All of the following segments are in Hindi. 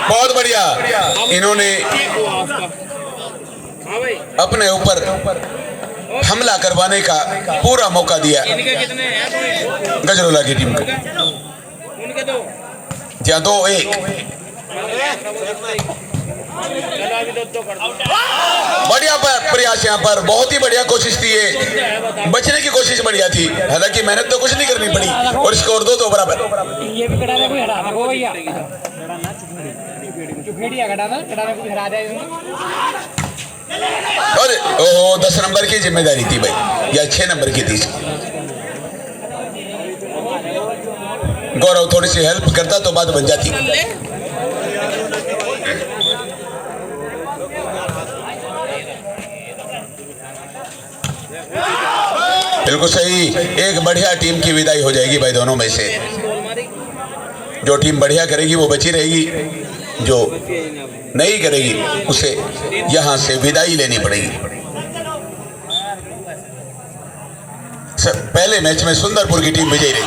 बहुत बढ़िया, इन्होंने अपने ऊपर हमला करवाने का पूरा मौका दिया गजरोला की टीम को। या 2-1 बढ़िया प्रयास यहाँ पर, बहुत ही बढ़िया कोशिश थी ये, बचने की कोशिश बढ़िया थी, हालांकि मेहनत तो कुछ नहीं करनी पड़ी और स्कोर 2-2 बराबर। और ओहो 10 नंबर की जिम्मेदारी थी भाई, या 6 नंबर की थी। गौरव थोड़ी सी हेल्प करता तो बात बन जाती। बिल्कुल सही, एक बढ़िया टीम की विदाई हो जाएगी भाई दोनों में से। जो टीम बढ़िया करेगी वो बची रहेगी, जो नहीं करेगी उसे यहां से विदाई लेनी पड़ेगी। पहले मैच में सुंदरपुर की टीम विजयी रही।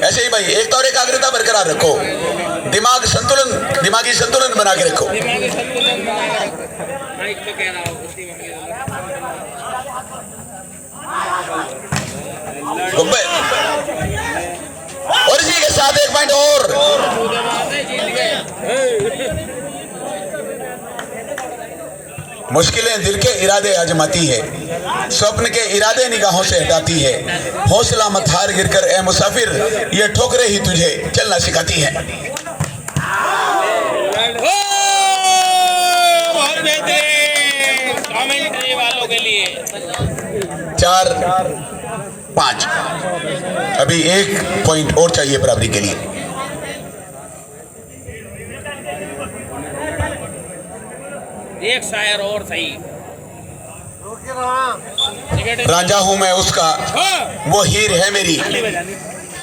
ऐसे ही भाई एक तो एकाग्रता बरकरार रखो, दिमागी संतुलन बना के रखो। और इसी के साथ 1 पॉइंट और। मुश्किलें दिल के इरादे आजमाती है, स्वप्न के इरादे निगाहों से हटाती है। हौसला मत हार गिरकर ए मुसाफिर, ये ठोकरें ही तुझे चलना सिखाती है। कमेंट्री वालों के लिए 4-5, अभी 1 पॉइंट और चाहिए बराबरी के लिए। एक शायर और सही। रांझा हूं मैं उसका, वो हीर है मेरी,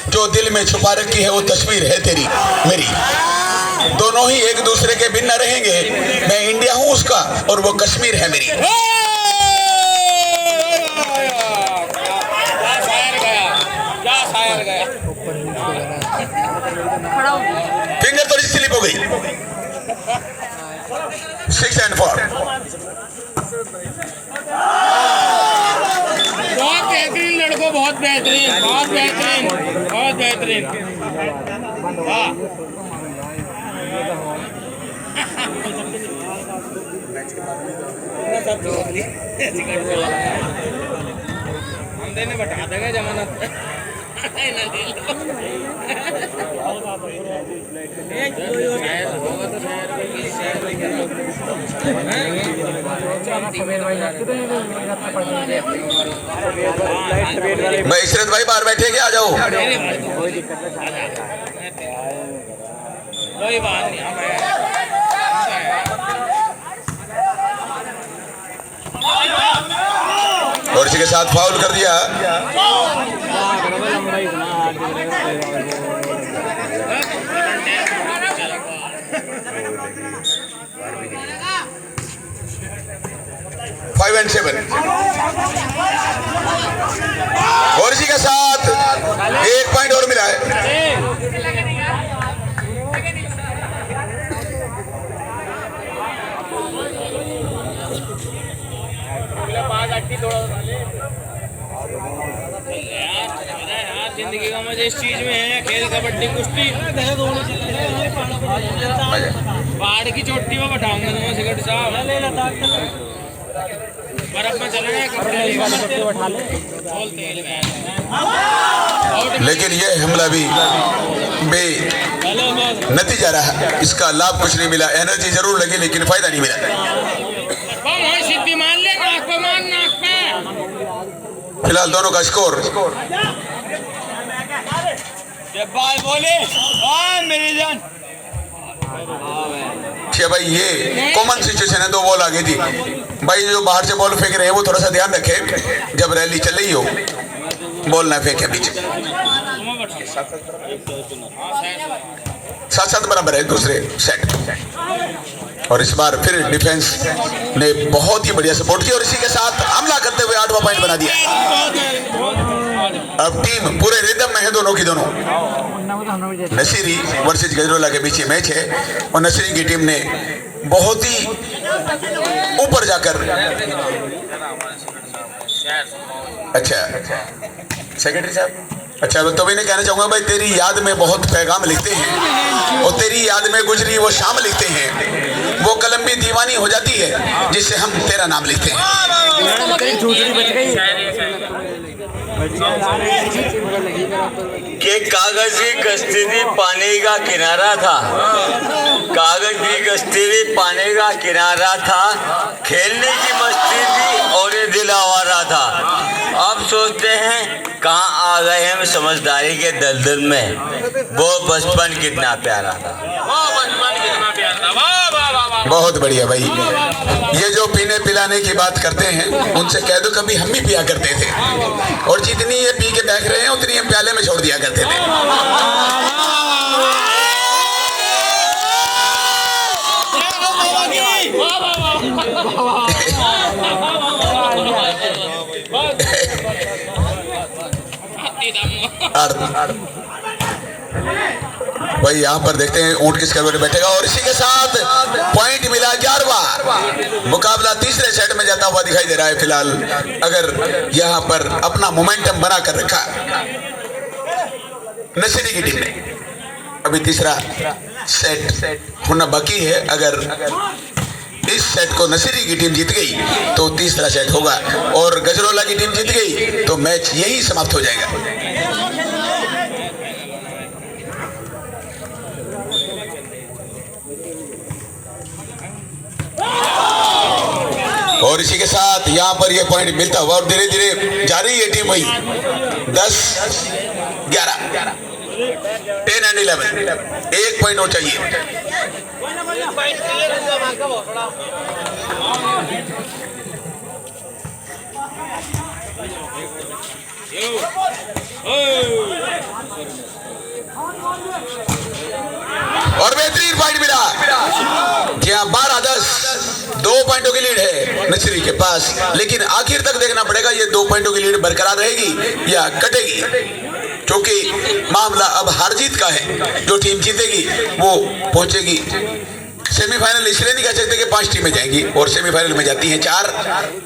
जो दिल में छुपा रखी है वो तस्वीर है तेरी मेरी। दोनों ही एक दूसरे के बिन न रहेंगे, मैं इंडिया हूं उसका और वो कश्मीर है मेरी। फिंगर थोड़ी स्लिप हो गई। 6 and 4। बहुत बेहतरीन लड़कों, बहुत बेहतरीन, बहुत बेहतरीन, बहुत बेहतरीन। हम देने बता देंगे जमानत। भाई इशरत भाई बाहर बैठे क्या, आ जाओ। कोई बात नहीं, और इसी के साथ फाउल कर दिया। Five and 7। और इसी के साथ 1 पॉइंट और मिला है। जिंदगी का मजा इस चीज में है, खेल कबड्डी कुश्ती। पहाड़ की चोटी में बैठाऊंगा तुम्हें सिगरेट साहब, बर्फ में चलेंगे, लेकिन यह हमला भी नतीजा रहा, इसका लाभ कुछ नहीं मिला। एनर्जी जरूर लगी लेकिन फायदा नहीं मिला। सिद्धि मान ले, नाक पे मान, नाक पे। फिलहाल दोनों का स्कोर बोले मेरी जान। भाई ये कॉमन सिचुएशन है, 2 बॉल आगे थी भाई। जो बाहर से बॉल फेंक रहे हैं वो थोड़ा सा ध्यान रखे, जब रैली चल रही हो बॉल ना फेंके पीछे। 7-7 बराबर है दूसरे सेट। और इस बार फिर डिफेंस ने बहुत ही बढ़िया सपोर्ट किया और इसी के साथ हमला करते हुए 8वां पॉइंट बना दिया। अब टीम पूरे रिदम में है दोनों की दोनों। नसीरी वर्सेस गजरोला के बीच ये मैच है और नसीरी की टीम ने बहुत ही ऊपर जाकर, अच्छा सेक्रेटरी साहब, अच्छा तो मैं कहना चाहूंगा भाई, तेरी याद में बहुत पैगाम लिखते हैं और तेरी याद में गुजरी वो शाम लिखते हैं, वो कलम भी दीवानी हो जाती है जिससे हम तेरा नाम लिखते हैं। कि कागज की कश्ती थी पानी का किनारा था, कागज की कश्ती थी पानी का किनारा था, खेलने की मस्ती थी और ये दिल आवारा था। अब सोचते हैं कहाँ आ गए हम समझदारी के दलदल में, वो बचपन कितना प्यारा था। बहुत बढ़िया भाई, ये जो पीने पिलाने की बात करते हैं उनसे कह दो कभी हम भी पिया करते थे और जितनी ये पी के बैठ रहे हैं उतनी हम प्याले में छोड़ दिया करते थे। भाई यहाँ पर देखते हैं ऊंट किस करवट बैठेगा और इसी के साथ पॉइंट मिला 11वां। मुकाबला तीसरे सेट में जाता हुआ दिखाई दे रहा है फिलहाल, अगर यहाँ पर अपना मोमेंटम बना कर रखा नसीरी की टीम ने। अभी तीसरा सेट होना बाकी है, अगर इस सेट को नसीरी की टीम जीत गई तो तीसरा सेट होगा और गजरोला की टीम जीत गई तो मैच यही समाप्त हो जाएगा। और इसी के साथ यहाँ पर ये पॉइंट मिलता हुआ और धीरे धीरे जा रही है टीम वही 10, 11, 10 एंड 11, एक पॉइंट और चाहिए। और बेहतरीन पॉइंट मिला, जहाँ 12-10 2 पॉइंटों की लीड है नसीरी के पास, लेकिन आखिर तक देखना पड़ेगा ये 2 पॉइंटों की लीड बरकरार रहेगी या कटेगी, क्योंकि मामला अब हार जीत का है। जो टीम जीतेगी वो पहुंचेगी सेमीफाइनल। इसलिए नहीं कह सकते कि 5 टीमें जाएंगी और सेमीफाइनल में जाती हैं 4,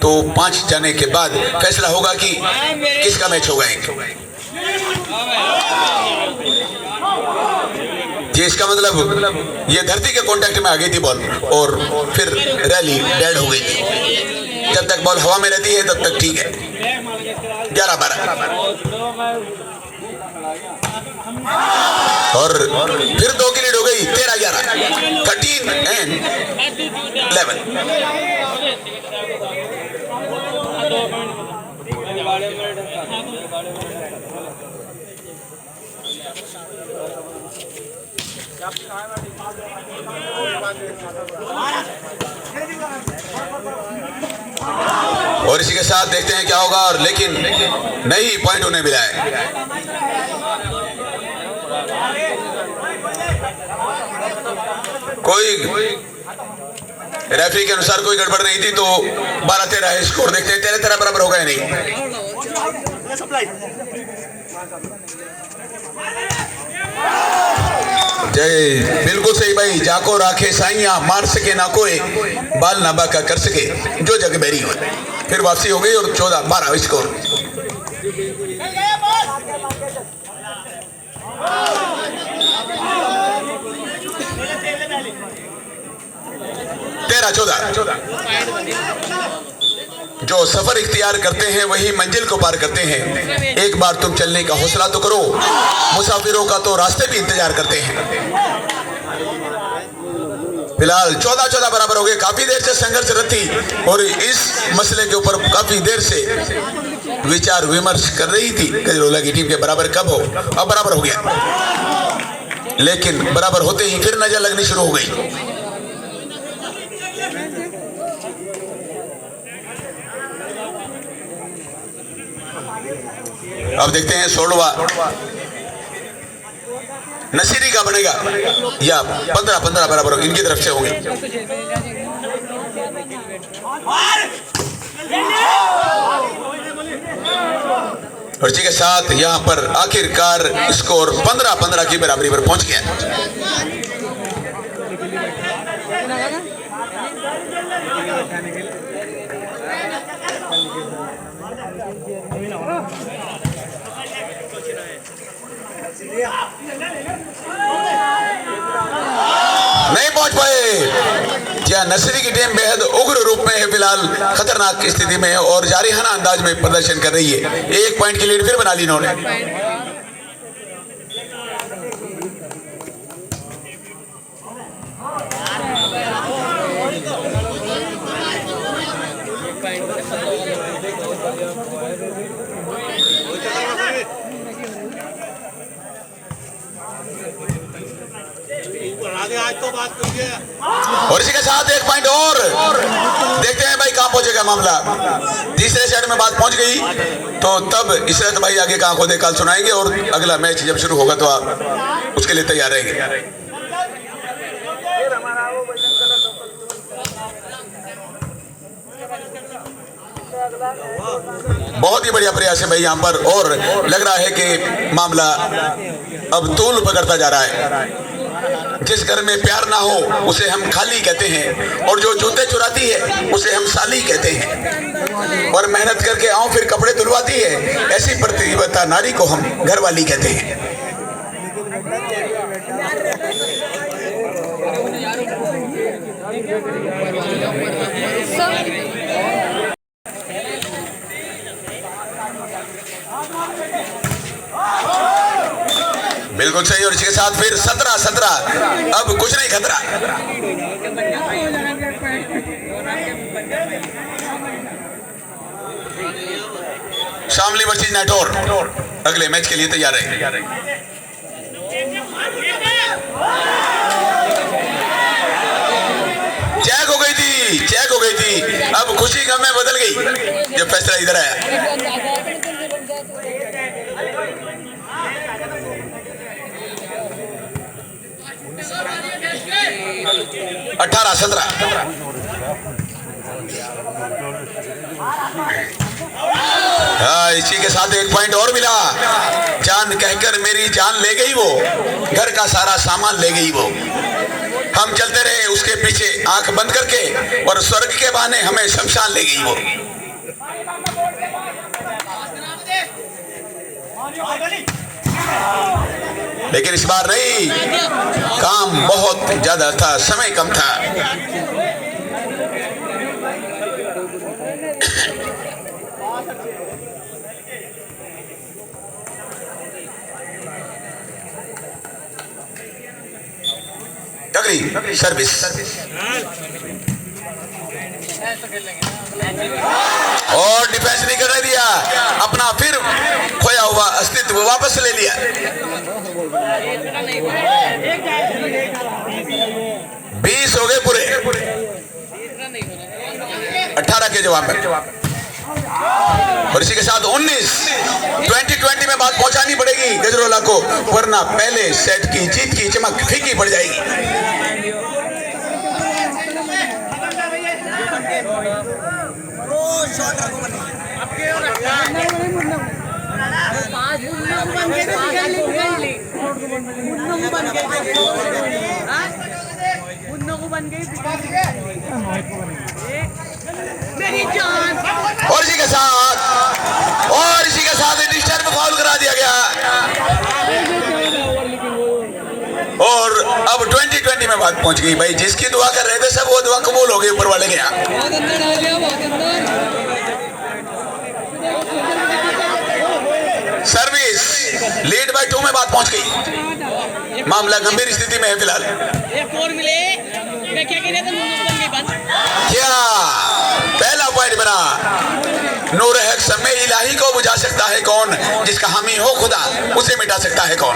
तो 5 जाने के बाद फैसला होगा कि किसका मैच होगा। जी इसका मतलब ये धरती के कांटेक्ट में आ गई थी बॉल और फिर रैली डेड हो गई थी। जब तक बॉल हवा में रहती है तब तक ठीक है। 11-12 और फिर 2 की लीड हो गई 13-11, 13 एंड 11। और इसी के साथ देखते हैं क्या होगा, और लेकिन नहीं पॉइंट उन्हें मिला है। कोई रेफरी के अनुसार कोई गड़बड़ नहीं थी, तो 12-13 स्कोर देखते हैं। 13-13 बराबर होगा या नहीं। जय बिल्कुल सही भाई, जाको राखे साइया मार सके ना कोई, बाल ना बाका कर सके जो जग बेरी हो। फिर वापसी हो गई और 14-12 स्कोर। 13-14। जो सफर इख्तियार करते हैं वही मंजिल को पार करते हैं। एक बार तुम चलने का हौसला तो करो, मुसाफिरों का तो रास्ते भी इंतजार करते हैं। फिलहाल 14-14 बराबर हो गए। काफी देर से संघर्षरत थी और इस मसले के ऊपर काफी देर से विचार विमर्श कर रही थी गजरोला की टीम के बराबर कब हो। अब बराबर हो गया, लेकिन बराबर होते ही फिर नजर लगनी शुरू हो गई। अब देखते हैं 16वां नसीरी का बनेगा या 15-15 बराबर इनकी तरफ से होंगे। और इसी के साथ यहाँ पर आखिरकार स्कोर 15-15 की बराबरी पर पहुंच गया। नहीं पहुंच पाए। क्या नसरी की टीम बेहद उग्र रूप में है, फिलहाल खतरनाक स्थिति में है और जारिहाना अंदाज में प्रदर्शन कर रही है। 1 पॉइंट की लीड फिर बना ली इन्होंने। आज तो बात करिए। और इसी के साथ 1 पॉइंट और देखते हैं भाई कहां पहुंचेगा मामला। तीसरे सेट में बात पहुंच गई तो तब इशरत भाई आगे कहां को कल सुनाएंगे और अगला मैच जब शुरू होगा तो आप उसके लिए तैयार रहेंगे। बहुत ही बढ़िया प्रयास है भाई यहाँ पर और लग रहा है कि मामला अब तूल पकड़ता जा रहा है। जिस घर में प्यार ना हो उसे हम खाली कहते हैं और जो जूते चुराती है उसे हम साली कहते हैं और मेहनत करके आओ फिर कपड़े धुलवाती है, ऐसी प्रतिबद्धता नारी को हम घरवाली कहते हैं। बिल्कुल सही। और इसके साथ फिर 17-17 अब कुछ नहीं खतरा। शामली वर्सेस नाठौर अगले मैच के लिए तैयार है। चेक हो गई थी अब खुशी गम में बदल गई जब फैसला इधर आया। 18-17 इसी के साथ 1 पॉइंट और मिला। जान कहकर मेरी जान ले गई वो, घर का सारा सामान ले गई वो। हम चलते रहे उसके पीछे आंख बंद करके और स्वर्ग के बहाने हमें शमशान ले गई वो। लेकिन इस बार नहीं, काम बहुत ज्यादा था, समय कम था। अगली सर्विस और डिफेंस नहीं करने दिया, अपना फिर खोया हुआ अस्तित्व वापस ले लिया। 20 हो गए पूरे 18 के जवाब में। और इसी के साथ 2020 में बात पहुंचानी पड़ेगी गजरोला को, वरना पहले सेट की जीत की चमक फीकी पड़ जाएगी। और इसी के साथ डिस्टर्ब फाउल करा दिया गया। और अब 2020 में बात पहुंच गई भाई, जिसकी दुआ कर रहे थे सब वो दुआ कबूल हो गई ऊपर वाले के यहाँ। सर्विस लीड बाय 2 में बात पहुंच गई। मामला गंभीर स्थिति में है फिलहाल। क्या पहला पॉइंट बना। नूर हक समय इलाही को बुझा सकता है कौन, जिसका हामी हो खुदा उसे मिटा सकता है कौन।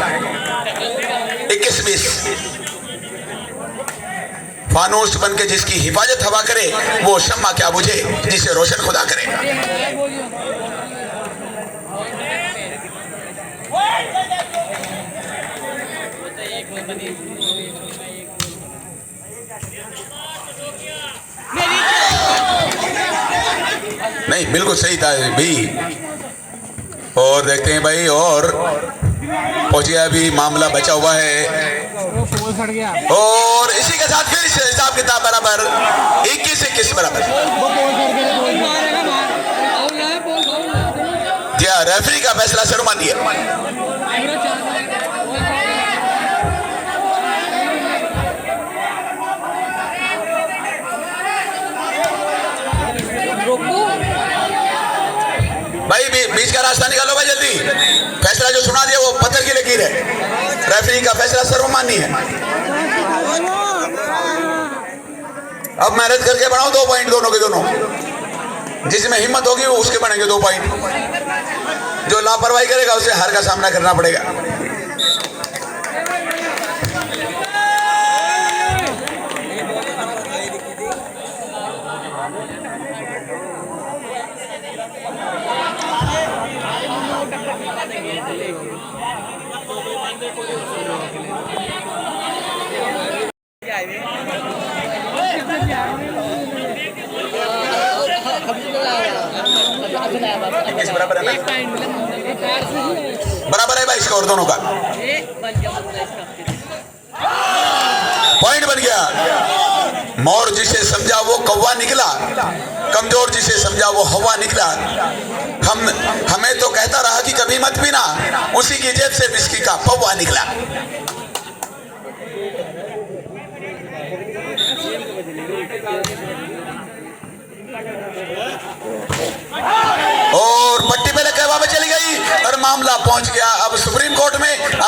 21-20 फानूस बन के जिसकी हिफाजत हवा करे, वो शम्मा क्या बुझे जिसे रोशन खुदा करे। नहीं बिल्कुल सही था भाई, और देखते हैं भाई, और पहुंचे अभी मामला बचा हुआ है। और इसी के साथ फिर से हिसाब किताब बराबर 21-21 बराबर। क्या रेफरी का फैसला सर्वमान्य है। भाई बीच का रास्ता निकालो भाई जल्दी। फैसला जो सुना दिया वो पत्थर की लकीर है। रेफरी का फैसला सर्वमान्य है। अब मेहनत करके बनाओ 2 पॉइंट दोनों के दोनों। जिसमें हिम्मत होगी वो उसके बनेंगे 2 पॉइंट। जो लापरवाही करेगा उसे हार का सामना करना पड़ेगा। बराबर है, बराबर है भाई स्कोर दोनों का। पॉइंट बन गया। मोर जिसे समझा वो कौवा निकला, कमजोर जिसे समझा वो हवा निकला। हमें तो कहता रहा कि कभी मत पीना, उसी की जेब से विस्की का पौवा निकला। और पट्टी पे लगे चली गई और मामला पहुंच गया अब सुप्रीम कोर्ट में।